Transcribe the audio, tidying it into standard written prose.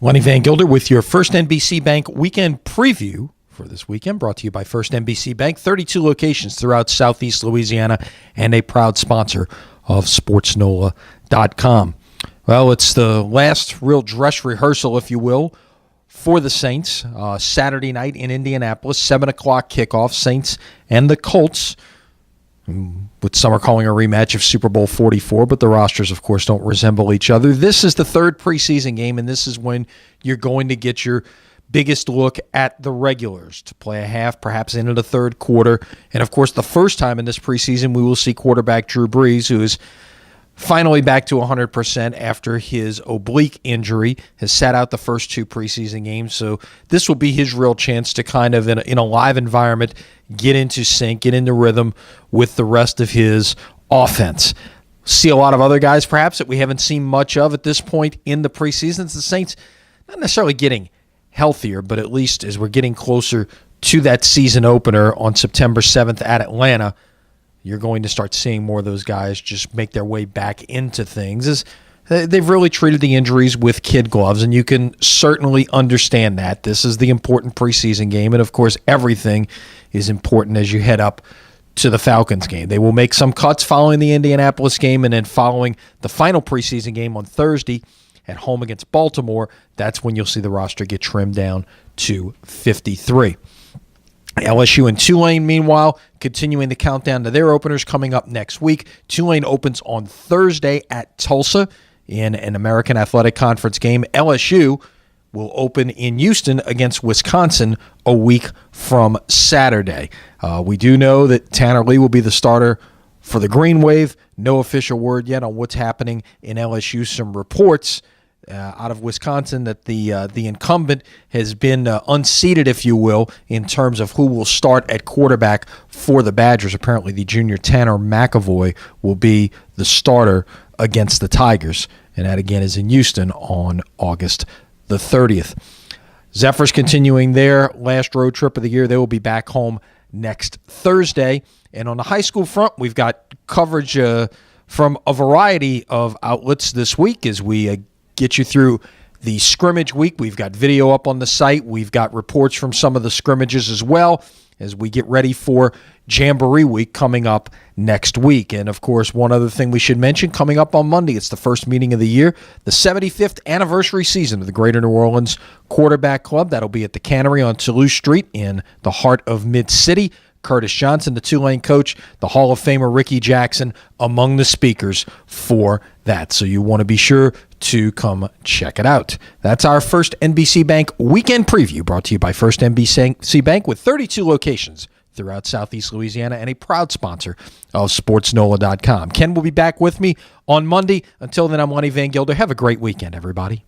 Lenny Vangilder with your First NBC Bank weekend preview for this weekend, brought to you by First NBC Bank. 32 locations throughout Southeast Louisiana and a proud sponsor of SportsNola.com. Well, it's the last real dress rehearsal, if you will, for the Saints. Saturday night in Indianapolis, 7 o'clock kickoff, Saints and the Colts, with some are calling a rematch of Super Bowl 44, but the rosters, of course, don't resemble each other. This is the third preseason game, and this is when you're going to get your biggest look at the regulars to play a half, perhaps into the third quarter. And, of course, the first time in this preseason we will see quarterback Drew Brees, who is finally back to 100% after his oblique injury, has sat out the first two preseason games. So this will be his real chance to kind of, in a live environment, get into sync, get into rhythm with the rest of his offense. See a lot of other guys, perhaps, that we haven't seen much of at this point in the preseason. The Saints not necessarily getting healthier, but at least as we're getting closer to that season opener on September 7th at Atlanta, you're going to start seeing more of those guys just make their way back into things. As they've really treated the injuries with kid gloves, and you can certainly understand that. This is the important preseason game, and of course everything is important as you head up to the Falcons game. They will make some cuts following the Indianapolis game, and then following the final preseason game on Thursday at home against Baltimore, that's when you'll see the roster get trimmed down to 53. LSU and Tulane, meanwhile, continuing the countdown to their openers coming up next week. Tulane opens on Thursday at Tulsa in an American Athletic Conference game. LSU will open in Houston against Wisconsin a week from Saturday. We do know that Tanner Lee will be the starter for the Green Wave. No official word yet on what's happening in LSU. Some reports out of Wisconsin that the incumbent has been unseated, if you will, in terms of who will start at quarterback for the Badgers. Apparently the junior Tanner McAvoy will be the starter against the Tigers, and that again is in Houston on August the 30th. Zephyrs continuing their last road trip of the year. They will be back home next Thursday. And on the high school front, we've got coverage from a variety of outlets this week as we get you through the scrimmage week. We've got video up on the site. We've got reports from some of the scrimmages as well as we get ready for Jamboree Week coming up next week. And, of course, one other thing we should mention, coming up on Monday, it's the first meeting of the year, the 75th anniversary season of the Greater New Orleans Quarterback Club. That'll be at the Cannery on Toulouse Street in the heart of Mid-City. Curtis Johnson, the Tulane coach, the Hall of Famer Ricky Jackson, among the speakers for that. So you want to be sure to come check it out. That's our First NBC Bank weekend preview, brought to you by First NBC Bank with 32 locations throughout Southeast Louisiana and a proud sponsor of SportsNola.com. Ken will be back with me on Monday. Until then, I'm Lenny Vangilder. Have a great weekend, everybody.